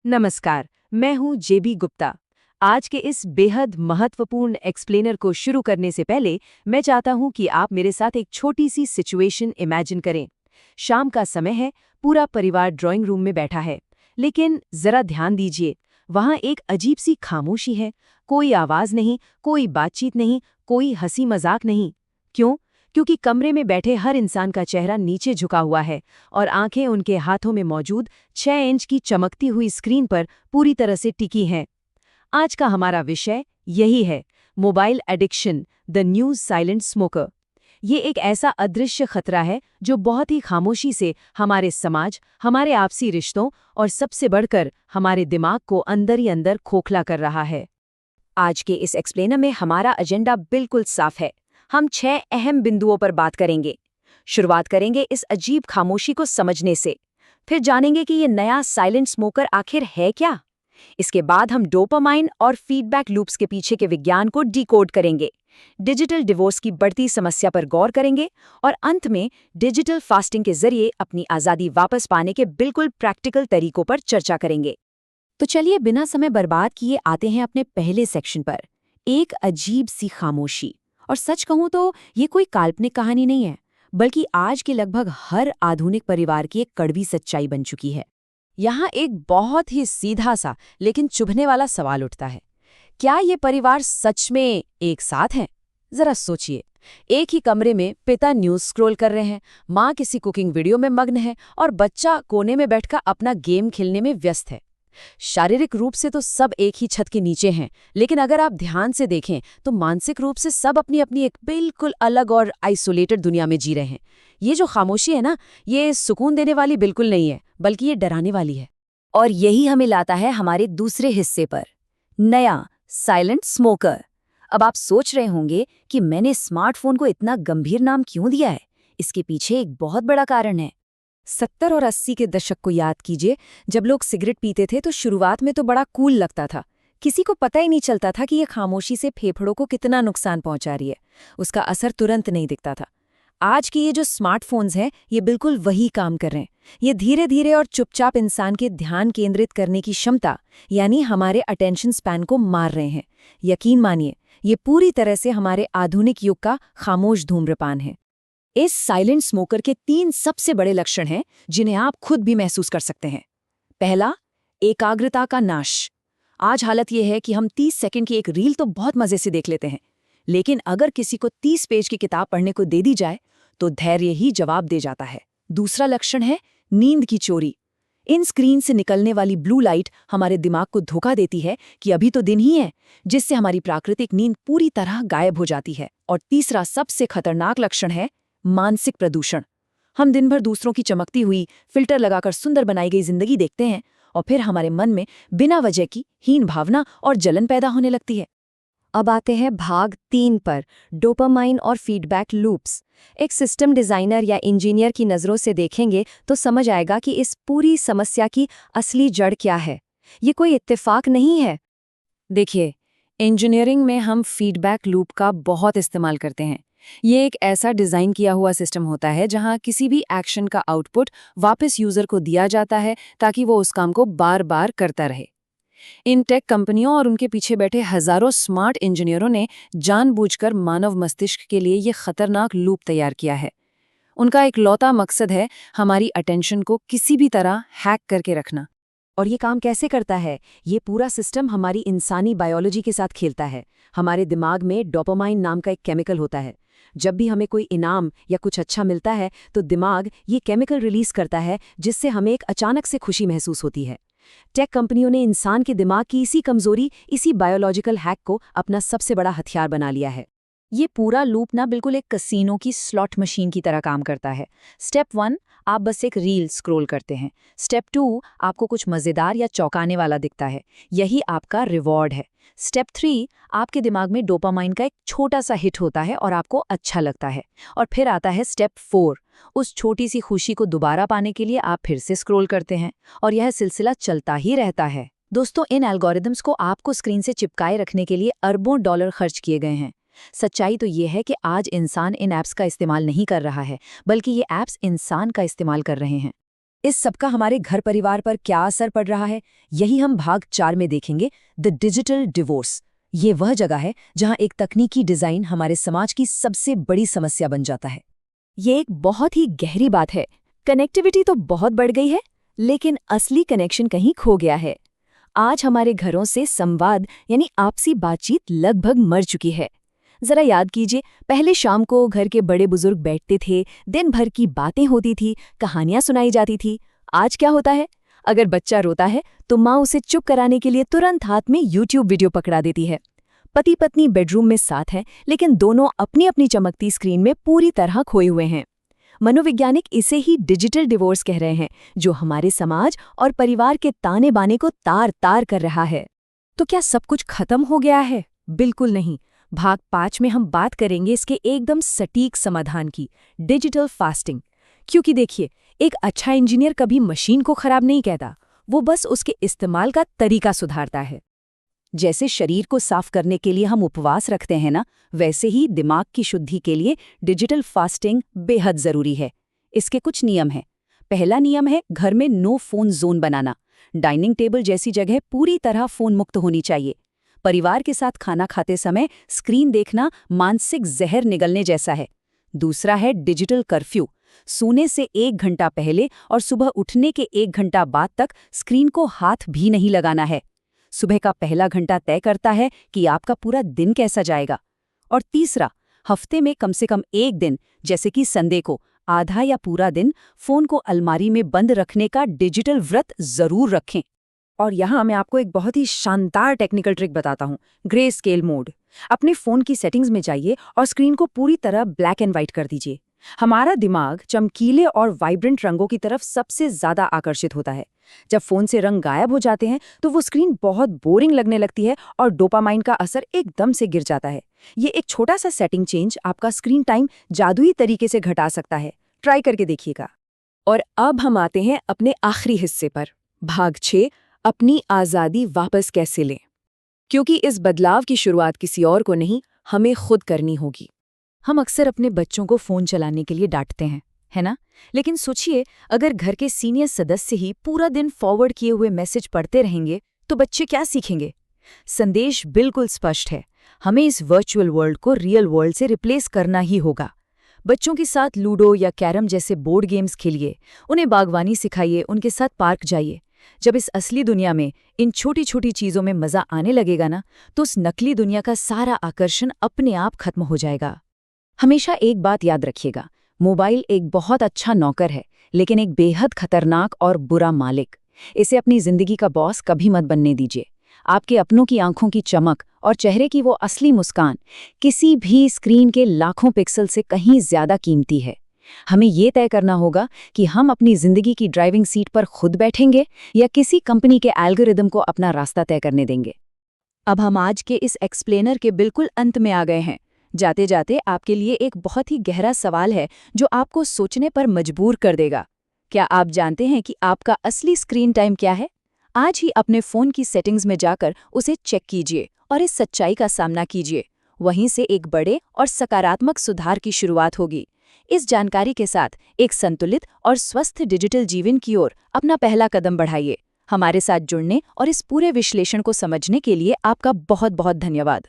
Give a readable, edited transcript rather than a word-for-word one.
नमस्कार, मैं हूं जेबी गुप्ता। आज के इस बेहद महत्वपूर्ण एक्सप्लेनर को शुरू करने से पहले मैं चाहता हूं कि आप मेरे साथ एक छोटी सी सिचुएशन इमेजिन करें। शाम का समय है, पूरा परिवार ड्राइंग रूम में बैठा है। लेकिन जरा ध्यान दीजिए, वहां एक अजीब सी खामोशी है। कोई आवाज नहीं, कोई बातचीत नहीं, कोई हंसी मजाक नहीं। क्यों? क्योंकि कमरे में बैठे हर इंसान का चेहरा नीचे झुका हुआ है और आंखें उनके हाथों में मौजूद 6 इंच की चमकती हुई स्क्रीन पर पूरी तरह से टिकी हैं। आज का हमारा विषय यही है, mobile addiction, the new silent smoker. ये एक ऐसा अदृश्य खतरा है जो बहुत ही खामोशी से हमारे समाज, हमारे आपसी रिश्तों और सबसे बढ़कर हमारे दिमाग को अंदर ही अंदर खोखला कर रहा है। आज के इस एक्सप्लेनर में हमारा एजेंडा बिल्कुल साफ है। हम 6 अहम बिंदुओं पर बात करेंगे। शुरुआत करेंगे इस अजीब खामोशी को समझने से। फिर जानेंगे कि ये नया साइलेंट स्मोकर आखिर है क्या। इसके बाद हम डोपामाइन और फीडबैक लूप्स के पीछे के विज्ञान को डिकोड करेंगे। डिजिटल डिवोर्स की बढ़ती समस्या पर गौर करेंगे और अंत में डिजिटल फास्टिंग के जरिए अपनी आज़ादी वापस पाने के बिल्कुल प्रैक्टिकल तरीकों पर चर्चा करेंगे। तो चलिए बिना समय बर्बाद किए आते हैं अपने पहले सेक्शन पर, एक अजीब सी खामोशी। और सच कहूं तो ये कोई काल्पनिक कहानी नहीं है, बल्कि आज के लगभग हर आधुनिक परिवार की एक कड़वी सच्चाई बन चुकी है। यहाँ एक बहुत ही सीधा सा लेकिन चुभने वाला सवाल उठता है, क्या ये परिवार सच में एक साथ हैं? जरा सोचिए, एक ही कमरे में पिता न्यूज़ स्क्रॉल कर रहे हैं, माँ किसी कुकिंग वीडियो में मग्न है और बच्चा कोने में बैठकर अपना गेम खेलने में व्यस्त है। शारीरिक रूप से तो सब एक ही छत के नीचे हैं, लेकिन अगर आप ध्यान से देखें तो मानसिक रूप से सब अपनी अपनी एक बिल्कुल अलग और आइसोलेटेड दुनिया में जी रहे हैं। ये जो खामोशी है ना, ये सुकून देने वाली बिल्कुल नहीं है, बल्कि ये डराने वाली है। और यही हमें लाता है हमारे दूसरे हिस्से पर, नया साइलेंट स्मोकर। अब आप सोच रहे होंगे कि मैंने स्मार्टफोन को इतना गंभीर नाम क्यों दिया है। इसके पीछे एक बहुत बड़ा कारण है। 70 और 80 के दशक को याद कीजिए, जब लोग सिगरेट पीते थे तो शुरुआत में तो बड़ा कूल लगता था। किसी को पता ही नहीं चलता था कि ये खामोशी से फेफड़ों को कितना नुकसान पहुंचा रही है। उसका असर तुरंत नहीं दिखता था। आज के ये जो स्मार्टफोन्स हैं, ये बिल्कुल वही काम कर रहे हैं। ये धीरे धीरे और चुपचाप इंसान के ध्यान केंद्रित करने की क्षमता, यानी हमारे अटेंशन स्पैन को मार रहे हैं। यकीन मानिए, ये पूरी तरह से हमारे आधुनिक युग का खामोश धूम्रपान है। इस साइलेंट स्मोकर के 3 सबसे बड़े लक्षण हैं जिन्हें आप खुद भी महसूस कर सकते हैं। पहला, एकाग्रता का नाश। आज हालत यह है कि हम 30 सेकंड की एक रील तो बहुत मजे से देख लेते हैं, लेकिन अगर किसी को 30 पेज की किताब पढ़ने को दे दी जाए तो धैर्य ही जवाब दे जाता है। दूसरा लक्षण है नींद की चोरी। इन स्क्रीन से निकलने वाली ब्लू लाइट हमारे दिमाग को धोखा देती है कि अभी तो दिन ही है, जिससे हमारी प्राकृतिक नींद पूरी तरह गायब हो जाती है। और तीसरा सबसे खतरनाक लक्षण है मानसिक प्रदूषण। हम दिन भर दूसरों की चमकती हुई, फिल्टर लगाकर सुंदर बनाई गई जिंदगी देखते हैं और फिर हमारे मन में बिना वजह की हीन भावना और जलन पैदा होने लगती है। अब आते हैं भाग 3 पर, डोपामाइन और फीडबैक लूप्स। एक सिस्टम डिजाइनर या इंजीनियर की नज़रों से देखेंगे तो समझ आएगा कि इस पूरी समस्या की असली जड़ क्या है। ये कोई इत्तेफाक नहीं है। देखिए, इंजीनियरिंग में हम फीडबैक लूप का बहुत इस्तेमाल करते हैं। ये एक ऐसा डिज़ाइन किया हुआ सिस्टम होता है जहां किसी भी एक्शन का आउटपुट वापस यूज़र को दिया जाता है ताकि वो उस काम को बार बार करता रहे। इन टेक कंपनियों और उनके पीछे बैठे हजारों स्मार्ट इंजीनियरों ने जानबूझकर मानव मस्तिष्क के लिए ये खतरनाक लूप तैयार किया है। उनका इकलौता मकसद है हमारी अटेंशन को किसी भी तरह हैक करके रखना। और ये काम कैसे करता है? ये पूरा सिस्टम हमारी इंसानी बायोलॉजी के साथ खेलता है। हमारे दिमाग में डोपामाइन नाम का एक केमिकल होता है। जब भी हमें कोई इनाम या कुछ अच्छा मिलता है तो दिमाग ये केमिकल रिलीज करता है, जिससे हमें एक अचानक से खुशी महसूस होती है। टेक कंपनियों ने इंसान के दिमाग की इसी कमजोरी, इसी बायोलॉजिकल हैक को अपना सबसे बड़ा हथियार बना लिया है। ये पूरा लूप ना बिल्कुल एक कसीनो की स्लॉट मशीन की तरह काम करता है। स्टेप 1, आप बस एक रील स्क्रॉल करते हैं। स्टेप 2, आपको कुछ मज़ेदार या चौंकाने वाला दिखता है, यही आपका रिवॉर्ड है। स्टेप 3, आपके दिमाग में डोपामाइन का एक छोटा सा हिट होता है और आपको अच्छा लगता है। और फिर आता है स्टेप 4, उस छोटी सी खुशी को दोबारा पाने के लिए आप फिर से स्क्रॉल करते हैं और यह सिलसिला चलता ही रहता है। दोस्तों, इन एल्गोरिदम्स को आपको स्क्रीन से चिपकाए रखने के लिए अरबों डॉलर खर्च किए गए हैं। सच्चाई तो ये है कि आज इंसान इन ऐप्स का इस्तेमाल नहीं कर रहा है, बल्कि ये ऐप्स इंसान का इस्तेमाल कर रहे हैं। इस सबका हमारे घर परिवार पर क्या असर पड़ रहा है, यही हम भाग 4 में देखेंगे, द डिजिटल डिवोर्स। ये वह जगह है जहां एक तकनीकी डिजाइन हमारे समाज की सबसे बड़ी समस्या बन जाता है। ये एक बहुत ही गहरी बात है। कनेक्टिविटी तो बहुत बढ़ गई है, लेकिन असली कनेक्शन कहीं खो गया है। आज हमारे घरों से संवाद यानी आपसी बातचीत लगभग मर चुकी है। जरा याद कीजिए, पहले शाम को घर के बड़े बुजुर्ग बैठते थे, दिन भर की बातें होती थी, कहानियां सुनाई जाती थी। आज क्या होता है? अगर बच्चा रोता है तो माँ उसे चुप कराने के लिए तुरंत हाथ में YouTube वीडियो पकड़ा देती है। पति पत्नी बेडरूम में साथ हैं, लेकिन दोनों अपनी अपनी चमकती स्क्रीन में पूरी तरह खोए हुए हैं। मनोवैज्ञानिक इसे ही डिजिटल डिवोर्स कह रहे हैं, जो हमारे समाज और परिवार के ताने बाने को तार तार कर रहा है। तो क्या सब कुछ खत्म हो गया है? बिल्कुल नहीं। भाग 5 में हम बात करेंगे इसके एकदम सटीक समाधान की, डिजिटल फास्टिंग। क्योंकि देखिए, एक अच्छा इंजीनियर कभी मशीन को खराब नहीं कहता, वो बस उसके इस्तेमाल का तरीका सुधारता है। जैसे शरीर को साफ करने के लिए हम उपवास रखते हैं ना, वैसे ही दिमाग की शुद्धि के लिए डिजिटल फास्टिंग बेहद जरूरी है। इसके कुछ नियम हैं। पहला नियम है घर में नो फोन जोन बनाना। डाइनिंग टेबल जैसी जगह पूरी तरह फोन मुक्त होनी चाहिए। परिवार के साथ खाना खाते समय स्क्रीन देखना मानसिक जहर निगलने जैसा है। दूसरा है डिजिटल कर्फ्यू। सोने से 1 घंटा पहले और सुबह उठने के 1 घंटा बाद तक स्क्रीन को हाथ भी नहीं लगाना है। सुबह का पहला घंटा तय करता है कि आपका पूरा दिन कैसा जाएगा। और तीसरा, हफ्ते में कम से कम 1 दिन, जैसे कि संडे को, आधा या पूरा दिन फोन को अलमारी में बंद रखने का डिजिटल व्रत जरूर रखें। और यहाँ मैं आपको एक बहुत ही शानदार टेक्निकल ट्रिक बताता हूँ, ग्रे स्केल मोड। अपने फ़ोन की सेटिंग्स में जाइए और स्क्रीन को पूरी तरह ब्लैक एंड व्हाइट कर दीजिए। हमारा दिमाग चमकीले और वाइब्रेंट रंगों की तरफ सबसे ज़्यादा आकर्षित होता है। जब फ़ोन से रंग गायब हो जाते हैं तो वो स्क्रीन बहुत बोरिंग लगने लगती है और डोपामाइन का असर एकदम से गिर जाता है। ये एक छोटा सा सेटिंग चेंज आपका स्क्रीन टाइम जादुई तरीके से घटा सकता है। ट्राई करके देखिएगा। और अब हम आते हैं अपने आखिरी हिस्से पर, भाग 6, अपनी आज़ादी वापस कैसे लें। क्योंकि इस बदलाव की शुरुआत किसी और को नहीं, हमें खुद करनी होगी। हम अक्सर अपने बच्चों को फ़ोन चलाने के लिए डांटते हैं, है ना? लेकिन सोचिए, अगर घर के सीनियर सदस्य ही पूरा दिन फॉरवर्ड किए हुए मैसेज पढ़ते रहेंगे तो बच्चे क्या सीखेंगे? संदेश बिल्कुल स्पष्ट है, हमें इस वर्चुअल वर्ल्ड को रियल वर्ल्ड से रिप्लेस करना ही होगा। बच्चों के साथ लूडो या कैरम जैसे बोर्ड गेम्स खेलिए, उन्हें बागवानी सिखाइए, उनके साथ पार्क जाइए। जब इस असली दुनिया में इन छोटी छोटी चीज़ों में मज़ा आने लगेगा ना, तो उस नकली दुनिया का सारा आकर्षण अपने आप खत्म हो जाएगा। हमेशा एक बात याद रखिएगा, मोबाइल एक बहुत अच्छा नौकर है, लेकिन एक बेहद खतरनाक और बुरा मालिक। इसे अपनी जिंदगी का बॉस कभी मत बनने दीजिए। आपके अपनों की आंखों की चमक और चेहरे की वो असली मुस्कान किसी भी स्क्रीन के लाखों पिक्सल से कहीं ज्यादा कीमती है। हमें ये तय करना होगा कि हम अपनी जिंदगी की ड्राइविंग सीट पर खुद बैठेंगे या किसी कंपनी के एल्गोरिदम को अपना रास्ता तय करने देंगे। अब हम आज के इस एक्सप्लेनर के बिल्कुल अंत में आ गए हैं। जाते जाते आपके लिए एक बहुत ही गहरा सवाल है जो आपको सोचने पर मजबूर कर देगा। क्या आप जानते हैं कि आपका असली स्क्रीन टाइम क्या है? आज ही अपने फ़ोन की सेटिंग्स में जाकर उसे चेक कीजिए और इस सच्चाई का सामना कीजिए। वहीं से एक बड़े और सकारात्मक सुधार की शुरुआत होगी। इस जानकारी के साथ एक संतुलित और स्वस्थ डिजिटल जीवन की ओर अपना पहला कदम बढ़ाइए। हमारे साथ जुड़ने और इस पूरे विश्लेषण को समझने के लिए आपका बहुत बहुत धन्यवाद।